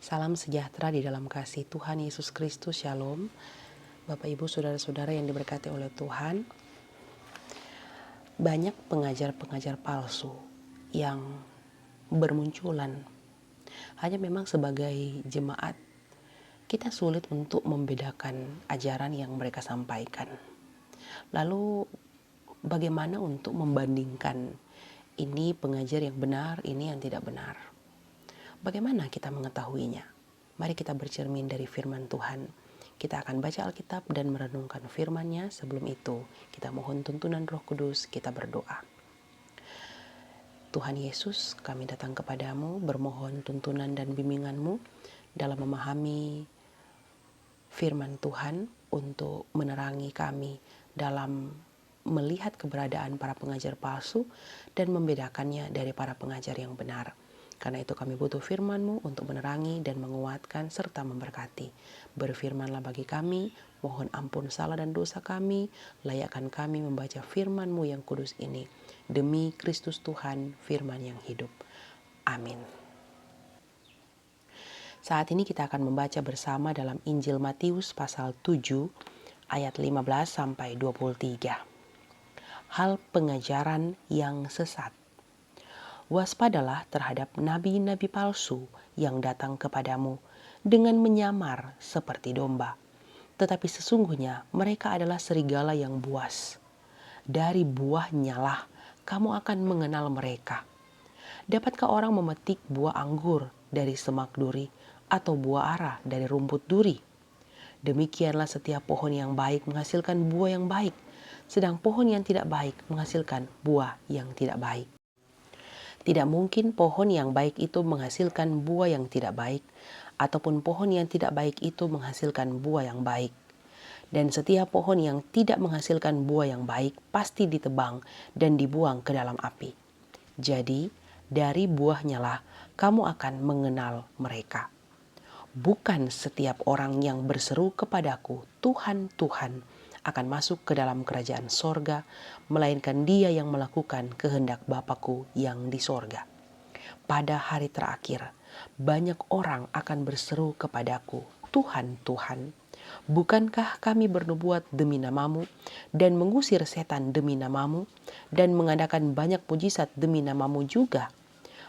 Salam sejahtera di dalam kasih Tuhan Yesus Kristus. Shalom. Bapak Ibu saudara-saudara yang diberkati oleh Tuhan. Banyak pengajar-pengajar palsu yang bermunculan. Hanya memang sebagai jemaat kita sulit untuk membedakan ajaran yang mereka sampaikan. Lalu bagaimana untuk membandingkan ini pengajar yang benar, ini yang tidak benar? Bagaimana kita mengetahuinya? Mari kita bercermin dari firman Tuhan. Kita akan baca Alkitab dan merenungkan firman-Nya. Sebelum itu, kita mohon tuntunan Roh Kudus, kita berdoa. Tuhan Yesus, kami datang kepadamu, bermohon tuntunan dan bimbingan-Mu dalam memahami firman Tuhan untuk menerangi kami dalam melihat keberadaan para pengajar palsu dan membedakannya dari para pengajar yang benar. Karena itu kami butuh firman-Mu untuk menerangi dan menguatkan serta memberkati. Berfirmanlah bagi kami, mohon ampun salah dan dosa kami, layakkan kami membaca firman-Mu yang kudus ini. Demi Kristus Tuhan, firman yang hidup. Amin. Saat ini kita akan membaca bersama dalam Injil Matius pasal 7 ayat 15 sampai 23. Hal pengajaran yang sesat. Waspadalah terhadap nabi-nabi palsu yang datang kepadamu dengan menyamar seperti domba. Tetapi sesungguhnya mereka adalah serigala yang buas. Dari buahnya lah kamu akan mengenal mereka. Dapatkah orang memetik buah anggur dari semak duri atau buah ara dari rumput duri? Demikianlah setiap pohon yang baik menghasilkan buah yang baik, sedang pohon yang tidak baik menghasilkan buah yang tidak baik. Tidak mungkin pohon yang baik itu menghasilkan buah yang tidak baik, ataupun pohon yang tidak baik itu menghasilkan buah yang baik. Dan setiap pohon yang tidak menghasilkan buah yang baik pasti ditebang dan dibuang ke dalam api. Jadi, dari buahnya lah kamu akan mengenal mereka. Bukan setiap orang yang berseru kepadaku, Tuhan, Tuhan, akan masuk ke dalam kerajaan sorga, melainkan dia yang melakukan kehendak Bapa-Ku yang di sorga. Pada hari terakhir, banyak orang akan berseru kepadaku, Tuhan, Tuhan, bukankah kami bernubuat demi namamu, dan mengusir setan demi namamu, dan mengadakan banyak mujizat demi namamu juga?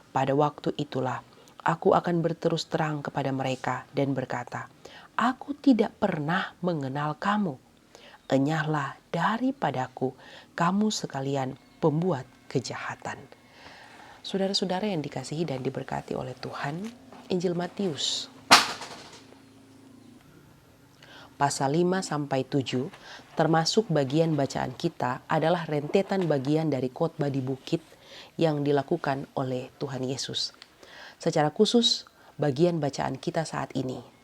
Pada waktu itulah, aku akan berterus terang kepada mereka dan berkata, aku tidak pernah mengenal kamu. Enyahlah daripadaku, kamu sekalian pembuat kejahatan. Saudara-saudara yang dikasihi dan diberkati oleh Tuhan, Injil Matius pasal 5 sampai 7 termasuk bagian bacaan kita adalah rentetan bagian dari khotbah di bukit yang dilakukan oleh Tuhan Yesus. Secara khusus, bagian bacaan kita saat ini.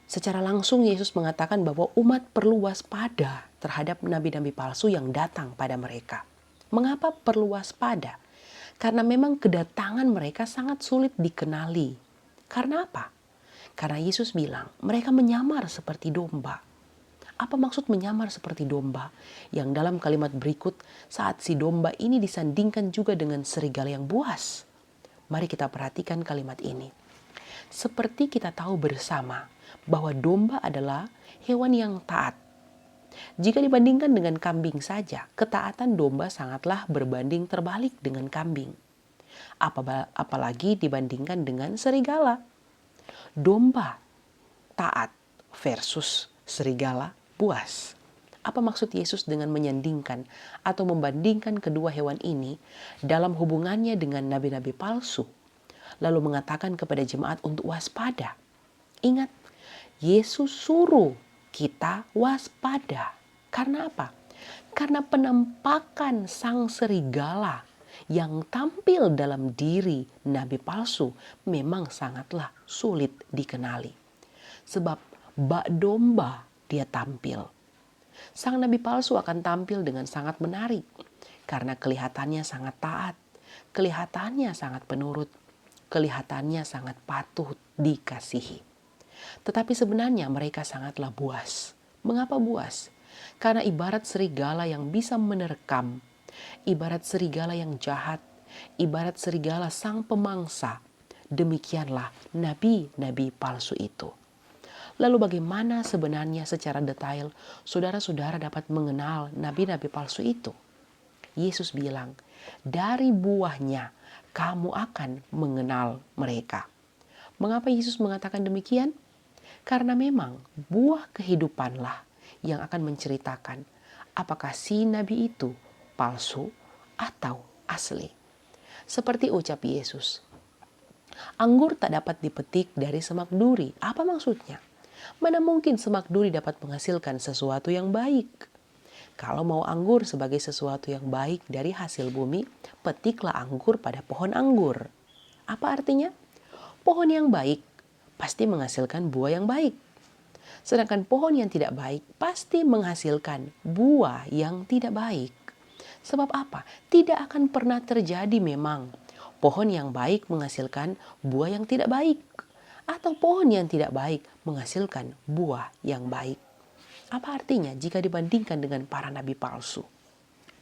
Secara langsung Yesus mengatakan bahwa umat perlu waspada terhadap nabi-nabi palsu yang datang pada mereka. Mengapa perlu waspada? Karena memang kedatangan mereka sangat sulit dikenali. Karena apa? Karena Yesus bilang mereka menyamar seperti domba. Apa maksud menyamar seperti domba? Yang dalam kalimat berikut saat si domba ini disandingkan juga dengan serigala yang buas. Mari kita perhatikan kalimat ini. Seperti kita tahu bersama bahwa domba adalah hewan yang taat. Jika dibandingkan dengan kambing saja, ketaatan domba sangatlah berbanding terbalik dengan kambing. Apalagi dibandingkan dengan serigala. Domba taat versus serigala buas. Apa maksud Yesus dengan menyandingkan atau membandingkan kedua hewan ini dalam hubungannya dengan nabi-nabi palsu? Lalu mengatakan kepada jemaat untuk waspada. Ingat, Yesus suruh kita waspada. Karena apa? Karena penampakan sang serigala yang tampil dalam diri nabi palsu memang sangatlah sulit dikenali. Sebab bak domba dia tampil. Sang nabi palsu akan tampil dengan sangat menarik karena kelihatannya sangat taat, kelihatannya sangat penurut, kelihatannya sangat patut dikasihi. Tetapi sebenarnya mereka sangatlah buas. Mengapa buas? Karena ibarat serigala yang bisa menerkam, ibarat serigala yang jahat, ibarat serigala sang pemangsa, demikianlah nabi-nabi palsu itu. Lalu bagaimana sebenarnya secara detail saudara-saudara dapat mengenal nabi-nabi palsu itu? Yesus bilang, dari buahnya kamu akan mengenal mereka. Mengapa Yesus mengatakan demikian? Karena memang buah kehidupanlah yang akan menceritakan apakah si nabi itu palsu atau asli. Seperti ucap Yesus, anggur tak dapat dipetik dari semak duri. Apa maksudnya? Mana mungkin semak duri dapat menghasilkan sesuatu yang baik? Kalau mau anggur sebagai sesuatu yang baik dari hasil bumi, petiklah anggur pada pohon anggur. Apa artinya? Pohon yang baik pasti menghasilkan buah yang baik. Sedangkan pohon yang tidak baik pasti menghasilkan buah yang tidak baik. Sebab apa? Tidak akan pernah terjadi memang pohon yang baik menghasilkan buah yang tidak baik, atau pohon yang tidak baik menghasilkan buah yang baik. Apa artinya jika dibandingkan dengan para nabi palsu?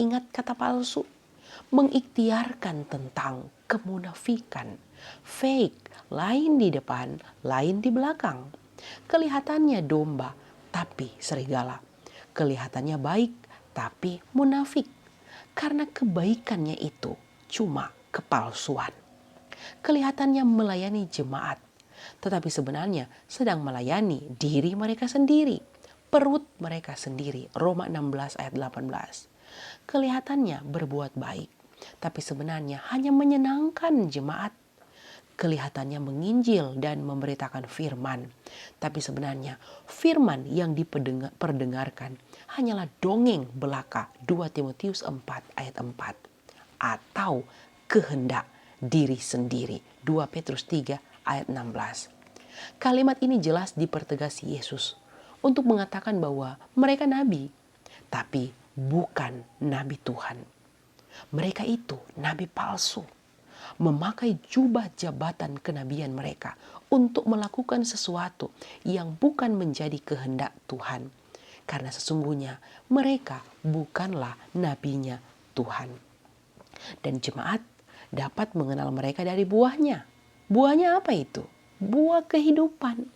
Ingat kata palsu? Mengikhtiarkan tentang kemunafikan. Fake, lain di depan, lain di belakang. Kelihatannya domba, tapi serigala. Kelihatannya baik, tapi munafik. Karena kebaikannya itu cuma kepalsuan. Kelihatannya melayani jemaat, tetapi sebenarnya sedang melayani diri mereka sendiri, perut mereka sendiri. Roma 16 ayat 18. Kelihatannya berbuat baik, tapi sebenarnya hanya menyenangkan jemaat. Kelihatannya menginjil dan memberitakan firman, tapi sebenarnya firman yang diperdengarkan hanyalah dongeng belaka. 2 Timotius 4 ayat 4. Atau kehendak diri sendiri. 2 Petrus 3 ayat 16. Kalimat ini jelas dipertegas Yesus untuk mengatakan bahwa mereka nabi, tapi bukan nabi Tuhan. Mereka itu nabi palsu, memakai jubah jabatan kenabian mereka untuk melakukan sesuatu yang bukan menjadi kehendak Tuhan. Karena sesungguhnya mereka bukanlah nabinya Tuhan. Dan jemaat dapat mengenal mereka dari buahnya. Buahnya apa itu? Buah kehidupan.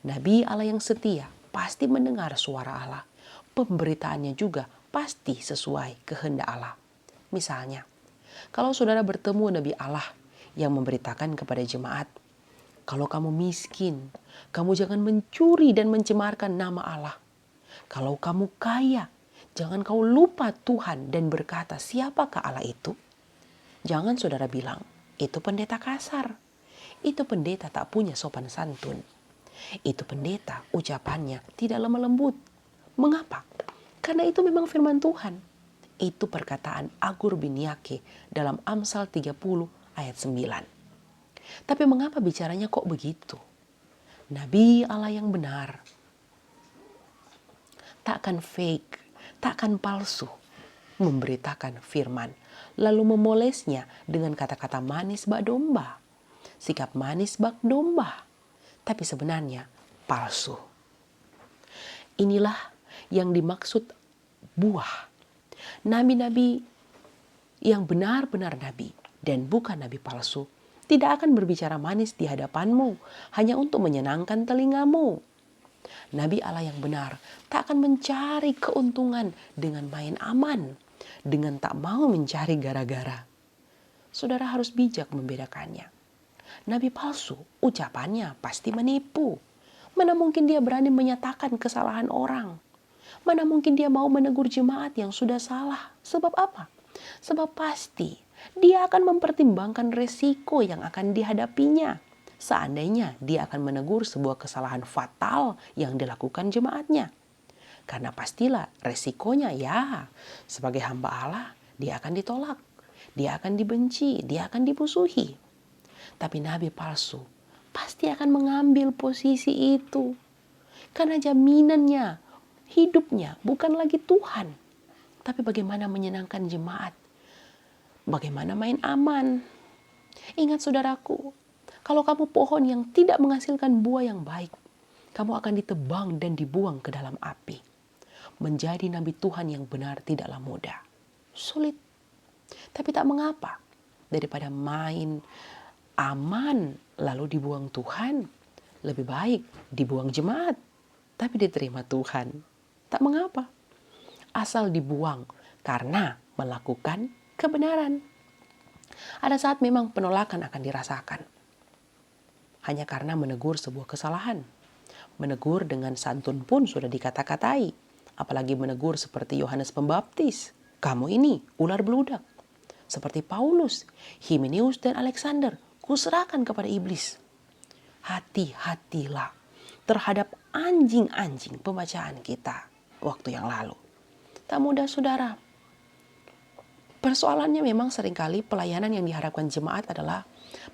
Nabi Allah yang setia pasti mendengar suara Allah. Pemberitaannya juga pasti sesuai kehendak Allah. Misalnya, kalau saudara bertemu Nabi Allah yang memberitakan kepada jemaat, kalau kamu miskin, kamu jangan mencuri dan mencemarkan nama Allah. Kalau kamu kaya, jangan kau lupa Tuhan dan berkata, siapakah Allah itu? Jangan saudara bilang, itu pendeta kasar. Itu pendeta tak punya sopan santun. Itu pendeta ucapannya tidak lemah lembut. Mengapa? Karena itu memang firman Tuhan. Itu perkataan Agur bin Yake dalam Amsal 30 ayat 9. Tapi mengapa bicaranya kok begitu? Nabi Allah yang benar takkan fake, takkan palsu memberitakan firman, lalu memolesnya dengan kata-kata manis bak domba, sikap manis bak domba, tapi sebenarnya palsu. Inilah yang dimaksud buah. Nabi-nabi yang benar-benar nabi dan bukan nabi palsu tidak akan berbicara manis di hadapanmu hanya untuk menyenangkan telingamu. Nabi Allah yang benar tak akan mencari keuntungan dengan main aman, dengan tak mau mencari gara-gara. Saudara harus bijak membedakannya. Nabi palsu ucapannya pasti menipu. Mana mungkin dia berani menyatakan kesalahan orang. Mana mungkin dia mau menegur jemaat yang sudah salah. Sebab apa? Sebab pasti dia akan mempertimbangkan resiko yang akan dihadapinya. Seandainya dia akan menegur sebuah kesalahan fatal yang dilakukan jemaatnya. Karena pastilah resikonya ya, sebagai hamba Allah dia akan ditolak, dia akan dibenci, dia akan dimusuhi. Tapi nabi palsu pasti akan mengambil posisi itu. Karena jaminannya, hidupnya bukan lagi Tuhan. Tapi bagaimana menyenangkan jemaat. Bagaimana main aman. Ingat saudaraku, kalau kamu pohon yang tidak menghasilkan buah yang baik, kamu akan ditebang dan dibuang ke dalam api. Menjadi nabi Tuhan yang benar tidaklah mudah. Sulit. Tapi tak mengapa. Daripada main aman lalu dibuang Tuhan, lebih baik dibuang jemaat, tapi diterima Tuhan. Tak mengapa, asal dibuang karena melakukan kebenaran. Ada saat memang penolakan akan dirasakan, hanya karena menegur sebuah kesalahan. Menegur dengan santun pun sudah dikata-katai, apalagi menegur seperti Yohanes Pembaptis, "Kamu ini ular beludak." Seperti Paulus, Himeneus dan Alexander, "Kuserahkan kepada iblis." Hati-hatilah terhadap anjing-anjing pembacaan kita waktu yang lalu. Tak mudah, saudara. Persoalannya memang seringkali pelayanan yang diharapkan jemaat adalah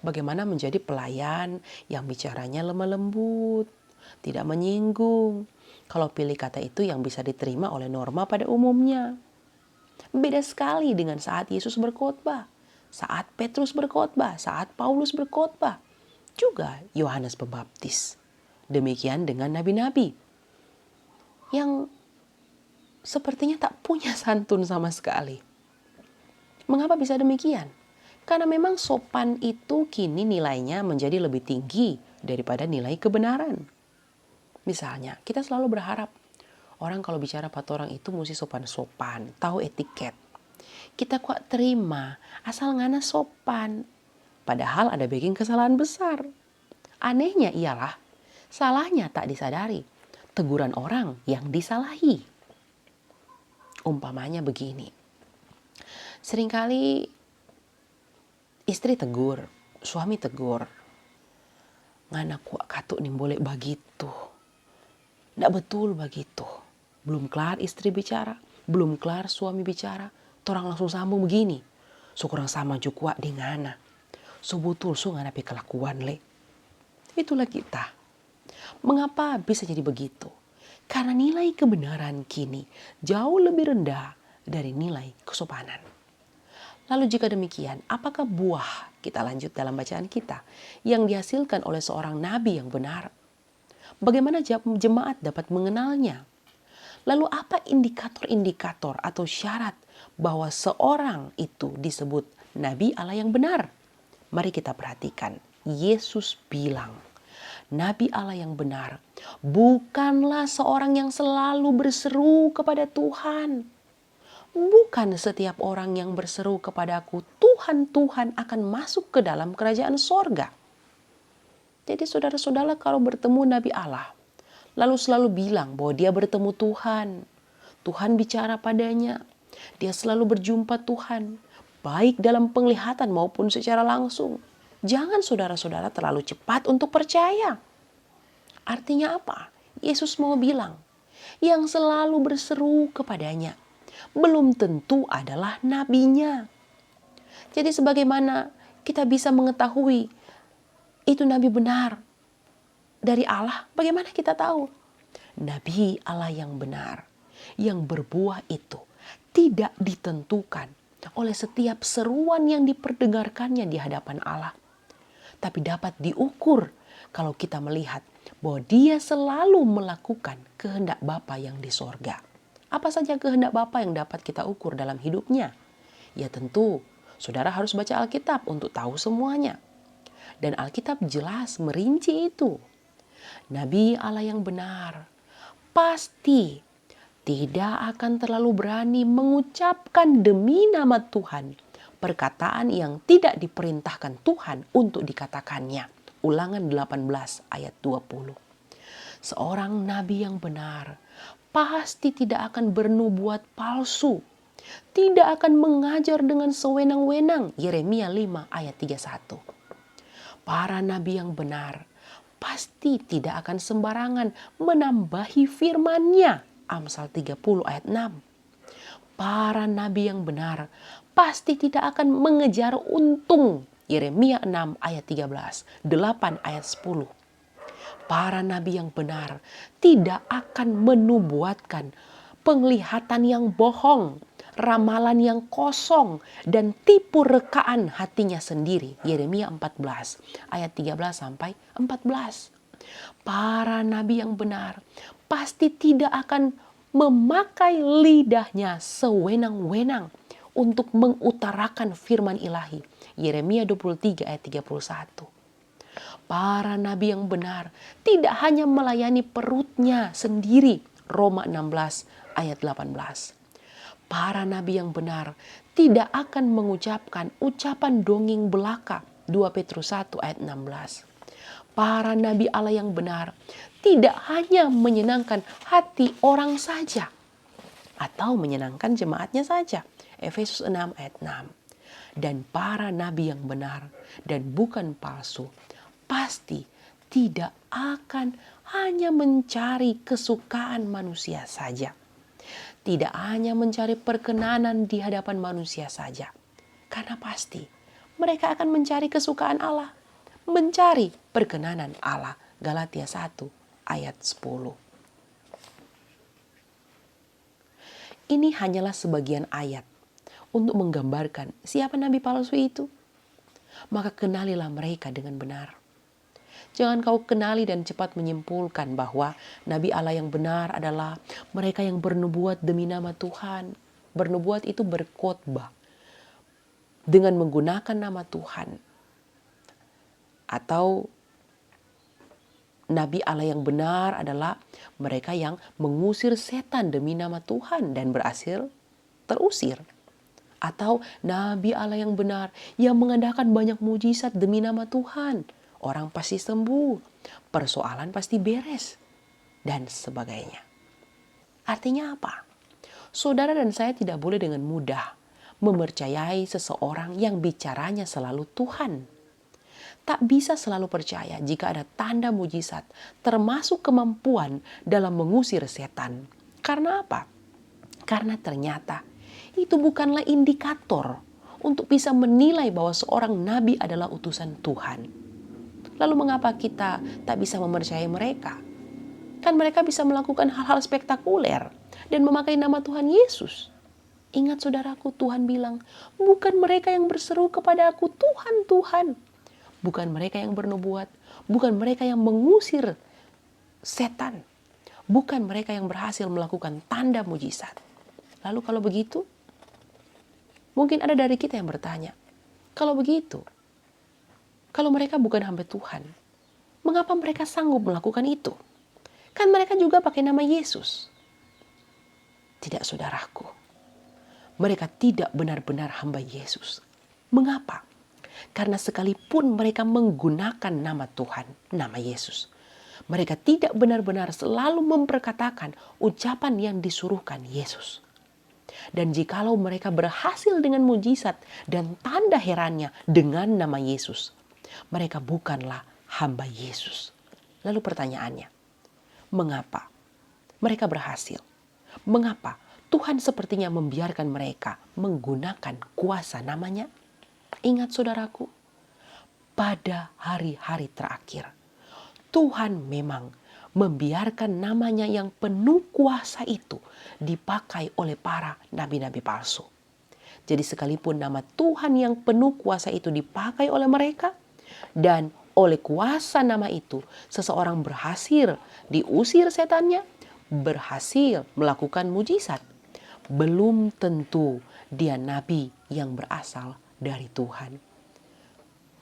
bagaimana menjadi pelayan yang bicaranya lemah lembut, tidak menyinggung. Kalau pilih kata itu yang bisa diterima oleh norma pada umumnya. Beda sekali dengan saat Yesus berkhotbah, saat Petrus berkhotbah, saat Paulus berkhotbah, juga Yohanes Pembaptis. Demikian dengan nabi-nabi yang sepertinya tak punya santun sama sekali. Mengapa bisa demikian? Karena memang sopan itu kini nilainya menjadi lebih tinggi daripada nilai kebenaran. Misalnya, kita selalu berharap orang kalau bicara 4 orang itu mesti sopan-sopan, tahu etiket. Kita kok terima, asal ngana sopan. Padahal ada backing kesalahan besar. Anehnya ialah, salahnya tak disadari. Teguran orang yang disalahi. Umpamanya begini. Seringkali istri tegur, suami tegur. Ngana kuak katuk nih boleh begitu. Nggak betul begitu. Belum kelar istri bicara, belum kelar suami bicara, torang langsung sambung begini. Syukurang sama juga di ngana. Sebutul su ngana pe kelakuan le. Itulah kita. Mengapa bisa jadi begitu? Karena nilai kebenaran kini jauh lebih rendah dari nilai kesopanan. Lalu jika demikian, apakah buah, kita lanjut dalam bacaan kita, yang dihasilkan oleh seorang nabi yang benar? Bagaimana jemaat dapat mengenalnya? Lalu apa indikator-indikator atau syarat bahwa seorang itu disebut nabi Allah yang benar? Mari kita perhatikan. Yesus bilang, nabi Allah yang benar bukanlah seorang yang selalu berseru kepada Tuhan. Bukan setiap orang yang berseru kepadaku, Tuhan, Tuhan akan masuk ke dalam kerajaan sorga. Jadi saudara-saudara kalau bertemu Nabi Allah, lalu selalu bilang bahwa dia bertemu Tuhan. Tuhan bicara padanya. Dia selalu berjumpa Tuhan, baik dalam penglihatan maupun secara langsung. Jangan saudara-saudara terlalu cepat untuk percaya. Artinya apa? Yesus mau bilang, yang selalu berseru kepadanya belum tentu adalah nabinya. Jadi sebagaimana kita bisa mengetahui itu nabi benar dari Allah, bagaimana kita tahu? Nabi Allah yang benar, yang berbuah itu tidak ditentukan oleh setiap seruan yang diperdengarkannya di hadapan Allah. Tapi dapat diukur kalau kita melihat bahwa dia selalu melakukan kehendak Bapa yang di sorga. Apa saja kehendak Bapa yang dapat kita ukur dalam hidupnya? Ya tentu, saudara harus baca Alkitab untuk tahu semuanya. Dan Alkitab jelas merinci itu. Nabi Allah yang benar pasti tidak akan terlalu berani mengucapkan demi nama Tuhan perkataan yang tidak diperintahkan Tuhan untuk dikatakannya. Ulangan 18 ayat 20. Seorang nabi yang benar pasti tidak akan bernubuat palsu. Tidak akan mengajar dengan sewenang-wenang. Yeremia 5 ayat 31. Para nabi yang benar pasti tidak akan sembarangan menambahi firman-Nya. Amsal 30 ayat 6. Para nabi yang benar pasti tidak akan mengejar untung. Yeremia 6 ayat 13, 8 ayat 10. Para nabi yang benar tidak akan menubuatkan penglihatan yang bohong, ramalan yang kosong, dan tipu rekaan hatinya sendiri. Yeremia 14 ayat 13 sampai 14. Para nabi yang benar pasti tidak akan memakai lidahnya sewenang-wenang untuk mengutarakan firman ilahi. Yeremia 23 ayat 31. Para nabi yang benar tidak hanya melayani perutnya sendiri. Roma 16 ayat 18. Para nabi yang benar tidak akan mengucapkan ucapan dongeng belaka. 2 Petrus 1 ayat 16. Para nabi Allah yang benar tidak hanya menyenangkan hati orang saja atau menyenangkan jemaatnya saja. Efesus 6 ayat 6. Dan para nabi yang benar dan bukan palsu pasti tidak akan hanya mencari kesukaan manusia saja. Tidak hanya mencari perkenanan di hadapan manusia saja. Karena pasti mereka akan mencari kesukaan Allah. Mencari perkenanan Allah. Galatia 1 ayat 10. Ini hanyalah sebagian ayat untuk menggambarkan siapa nabi palsu itu. Maka kenalilah mereka dengan benar. Jangan kau kenali dan cepat menyimpulkan bahwa nabi Allah yang benar adalah mereka yang bernubuat demi nama Tuhan. Bernubuat itu berkhotbah dengan menggunakan nama Tuhan. Atau nabi Allah yang benar adalah mereka yang mengusir setan demi nama Tuhan dan berhasil terusir. Atau nabi Allah yang benar yang mengadakan banyak mujizat demi nama Tuhan. Orang pasti sembuh, persoalan pasti beres, dan sebagainya. Artinya apa? Saudara dan saya tidak boleh dengan mudah mempercayai seseorang yang bicaranya selalu Tuhan. Tak bisa selalu percaya jika ada tanda mujizat, termasuk kemampuan dalam mengusir setan. Karena apa? Karena ternyata itu bukanlah indikator untuk bisa menilai bahwa seorang nabi adalah utusan Tuhan. Lalu mengapa kita tak bisa mempercayai mereka? Kan mereka bisa melakukan hal-hal spektakuler dan memakai nama Tuhan Yesus. Ingat saudaraku, Tuhan bilang, bukan mereka yang berseru kepada aku, Tuhan, Tuhan. Bukan mereka yang bernubuat, bukan mereka yang mengusir setan. Bukan mereka yang berhasil melakukan tanda mujizat. Lalu kalau begitu, mungkin ada dari kita yang bertanya, kalau begitu, kalau mereka bukan hamba Tuhan, mengapa mereka sanggup melakukan itu? Kan mereka juga pakai nama Yesus. Tidak saudaraku, mereka tidak benar-benar hamba Yesus. Mengapa? Karena sekalipun mereka menggunakan nama Tuhan, nama Yesus, mereka tidak benar-benar selalu memperkatakan ucapan yang disuruhkan Yesus. Dan jikalau mereka berhasil dengan mujizat dan tanda herannya dengan nama Yesus, mereka bukanlah hamba Yesus. Lalu pertanyaannya, mengapa mereka berhasil? Mengapa Tuhan sepertinya membiarkan mereka menggunakan kuasa namanya? Ingat saudaraku, pada hari-hari terakhir, Tuhan memang membiarkan namanya yang penuh kuasa itu dipakai oleh para nabi-nabi palsu. Jadi sekalipun nama Tuhan yang penuh kuasa itu dipakai oleh mereka, dan oleh kuasa nama itu seseorang berhasil diusir setannya, berhasil melakukan mujizat, belum tentu dia nabi yang berasal dari Tuhan.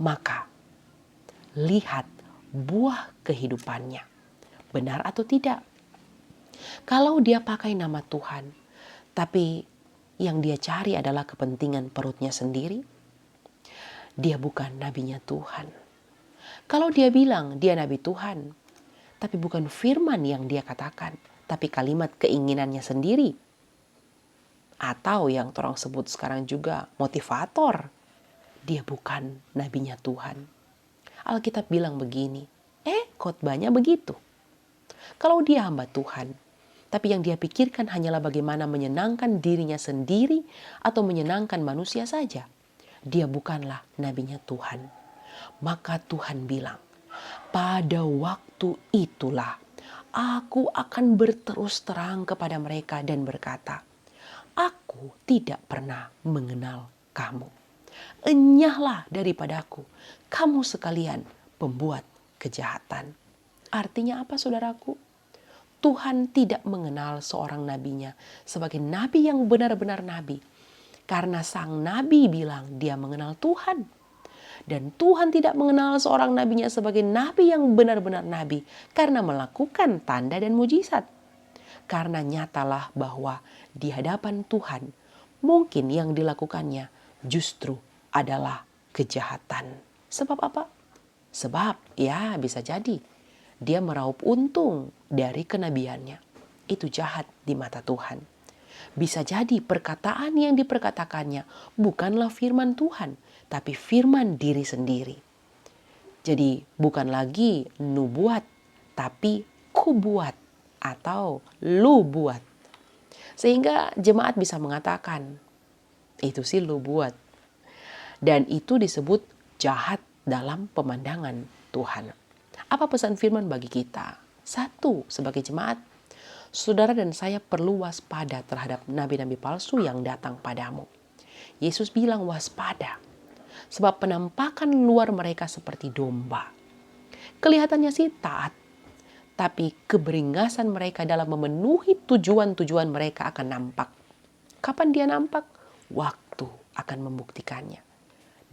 Maka lihat buah kehidupannya, benar atau tidak. Kalau dia pakai nama Tuhan, tapi yang dia cari adalah kepentingan perutnya sendiri, dia bukan nabinya Tuhan. Kalau dia bilang dia nabi Tuhan, tapi bukan firman yang dia katakan, tapi kalimat keinginannya sendiri, atau yang orang sebut sekarang juga motivator, dia bukan nabinya Tuhan. Alkitab bilang begini, khotbahnya begitu. Kalau dia hamba Tuhan, tapi yang dia pikirkan hanyalah bagaimana menyenangkan dirinya sendiri atau menyenangkan manusia saja, dia bukanlah nabinya Tuhan. Maka Tuhan bilang, pada waktu itulah aku akan berterus terang kepada mereka dan berkata, aku tidak pernah mengenal kamu. Enyahlah daripadaku, kamu sekalian pembuat kejahatan. Artinya apa saudaraku? Tuhan tidak mengenal seorang nabinya sebagai nabi yang benar-benar nabi. Karena sang nabi bilang dia mengenal Tuhan. Dan Tuhan tidak mengenal seorang nabinya sebagai nabi yang benar-benar nabi karena melakukan tanda dan mujizat. Karena nyatalah bahwa di hadapan Tuhan mungkin yang dilakukannya justru adalah kejahatan. Sebab apa? Sebab ya bisa jadi dia meraup untung dari kenabiannya. Itu jahat di mata Tuhan. Bisa jadi perkataan yang diperkatakannya bukanlah firman Tuhan, tapi firman diri sendiri. Jadi bukan lagi nubuat, tapi kubuat atau lu buat. Sehingga jemaat bisa mengatakan, itu sih lu buat. Dan itu disebut jahat dalam pemandangan Tuhan. Apa pesan firman bagi kita? Satu, sebagai jemaat, saudara dan saya perlu waspada terhadap nabi-nabi palsu yang datang padamu. Yesus bilang waspada, sebab penampakan luar mereka seperti domba. Kelihatannya sih taat, tapi keberingasan mereka dalam memenuhi tujuan-tujuan mereka akan nampak. Kapan dia nampak? Waktu akan membuktikannya.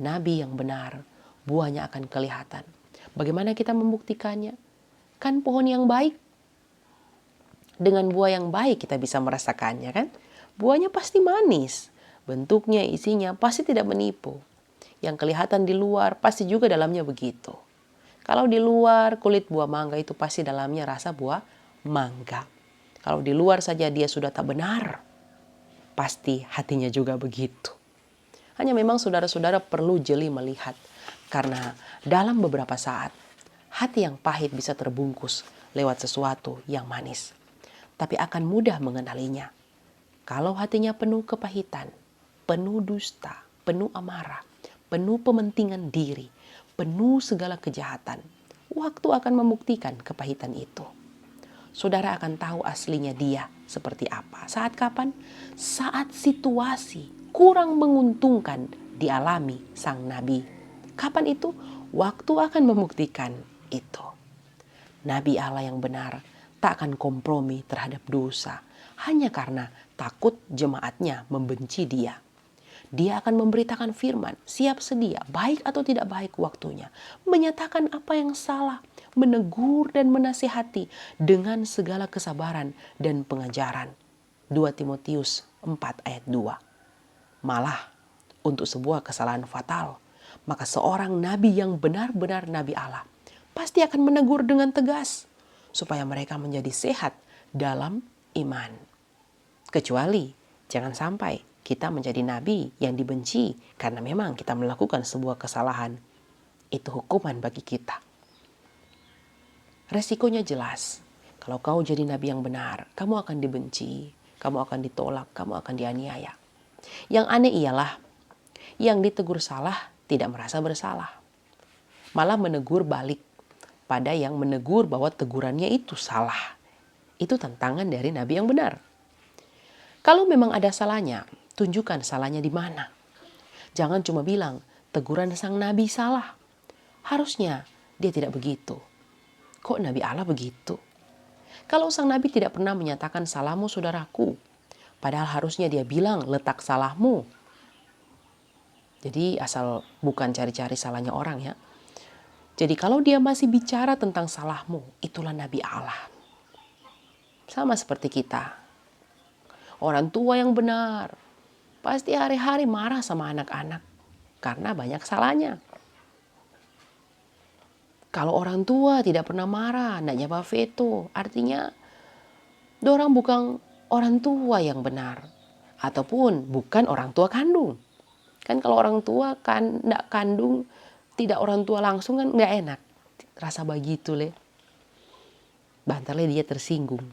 Nabi yang benar, buahnya akan kelihatan. Bagaimana kita membuktikannya? Kan pohon yang baik, dengan buah yang baik kita bisa merasakannya kan? Buahnya pasti manis, bentuknya, isinya pasti tidak menipu. Yang kelihatan di luar pasti juga dalamnya begitu. Kalau di luar kulit buah mangga itu pasti dalamnya rasa buah mangga. Kalau di luar saja dia sudah tak benar, pasti hatinya juga begitu. Hanya memang saudara-saudara perlu jeli melihat. Karena dalam beberapa saat, hati yang pahit bisa terbungkus lewat sesuatu yang manis. Tapi akan mudah mengenalinya. Kalau hatinya penuh kepahitan, penuh dusta, penuh amarah, penuh pementingan diri, penuh segala kejahatan, waktu akan membuktikan kepahitan itu. Saudara akan tahu aslinya dia seperti apa. Saat kapan? Saat situasi kurang menguntungkan dialami sang nabi. Kapan itu? Waktu akan membuktikan itu. Nabi Allah yang benar tak akan kompromi terhadap dosa hanya karena takut jemaatnya membenci dia. Dia akan memberitakan firman, siap sedia, baik atau tidak baik waktunya. Menyatakan apa yang salah, menegur dan menasihati dengan segala kesabaran dan pengajaran. 2 Timotius 4 ayat 2. Malah, untuk sebuah kesalahan fatal, maka seorang nabi yang benar-benar nabi Allah pasti akan menegur dengan tegas supaya mereka menjadi sehat dalam iman. Kecuali jangan sampai kita menjadi nabi yang dibenci karena memang kita melakukan sebuah kesalahan. Itu hukuman bagi kita. Resikonya jelas. Kalau kau jadi nabi yang benar, kamu akan dibenci, kamu akan ditolak, kamu akan dianiaya. Yang aneh ialah yang ditegur salah tidak merasa bersalah. Malah menegur balik pada yang menegur bahwa tegurannya itu salah. Itu tantangan dari nabi yang benar. Kalau memang ada salahnya, tunjukkan salahnya di mana. Jangan cuma bilang, teguran sang nabi salah. Harusnya dia tidak begitu. Kok nabi Allah begitu? Kalau sang nabi tidak pernah menyatakan salahmu saudaraku, padahal harusnya dia bilang letak salahmu. Jadi asal bukan cari-cari salahnya orang ya. Jadi kalau dia masih bicara tentang salahmu, itulah nabi Allah. Sama seperti kita. Orang tua yang benar pasti hari-hari marah sama anak-anak karena banyak salahnya. Kalau orang tua tidak pernah marah, tidak nyawa veto, artinya dorang bukan orang tua yang benar. Ataupun bukan orang tua kandung. Kan kalau orang tua kan tidak kandung, tidak orang tua langsung kan nggak enak. Rasa begitu le. Bantarnya dia tersinggung.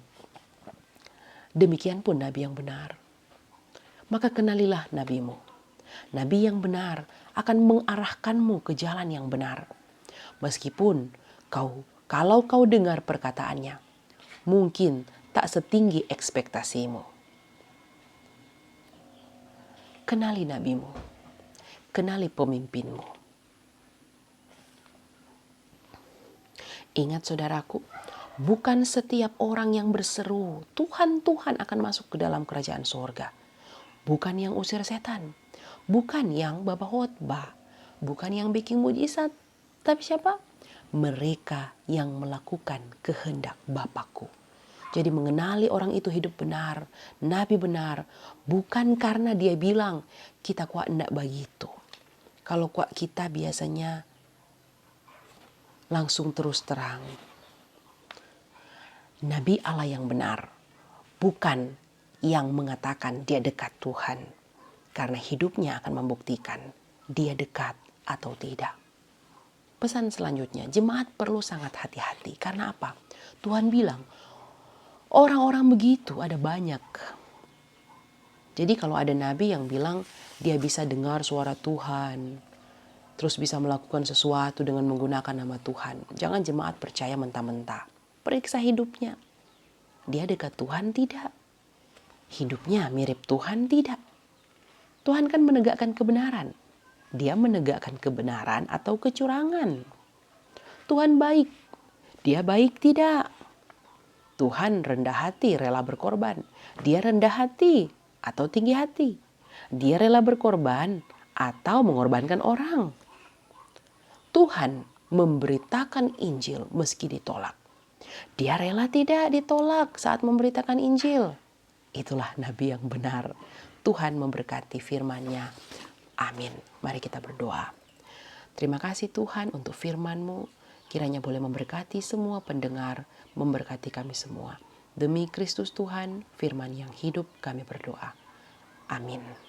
Demikian pun nabi yang benar. Maka kenalilah nabimu. Nabi yang benar akan mengarahkanmu ke jalan yang benar. Meskipun kalau kau dengar perkataannya, mungkin tak setinggi ekspektasimu. Kenali nabimu. Kenali pemimpinmu. Ingat saudaraku, bukan setiap orang yang berseru, Tuhan, Tuhan akan masuk ke dalam kerajaan sorga. bukan yang usir setan, bukan yang bawa khotbah, bukan yang bikin mujizat, tapi siapa? Mereka yang melakukan kehendak Bapakku. Jadi mengenali orang itu hidup benar, nabi benar, bukan karena dia bilang kita kuat enggak begitu. Kalau kuat kita biasanya langsung terus terang. Nabi Allah yang benar, bukan yang mengatakan dia dekat Tuhan. Karena hidupnya akan membuktikan dia dekat atau tidak. Pesan selanjutnya, jemaat perlu sangat hati-hati. Karena apa? Tuhan bilang, orang-orang begitu ada banyak. Jadi kalau ada nabi yang bilang dia bisa dengar suara Tuhan, terus bisa melakukan sesuatu dengan menggunakan nama Tuhan, jangan jemaat percaya mentah-mentah. Periksa hidupnya. Dia dekat Tuhan tidak? Hidupnya mirip Tuhan tidak? Tuhan kan menegakkan kebenaran. Dia menegakkan kebenaran atau kecurangan. Tuhan baik. Dia baik tidak? Tuhan rendah hati, rela berkorban. Dia rendah hati atau tinggi hati? Dia rela berkorban atau mengorbankan orang? Tuhan memberitakan Injil meski ditolak. Dia rela tidak ditolak saat memberitakan Injil? Itulah nabi yang benar. Tuhan memberkati firman-Nya. Amin. Mari kita berdoa. Terima kasih Tuhan untuk firman-Mu. Kiranya boleh memberkati semua pendengar, memberkati kami semua. Demi Kristus Tuhan, firman yang hidup kami berdoa. Amin.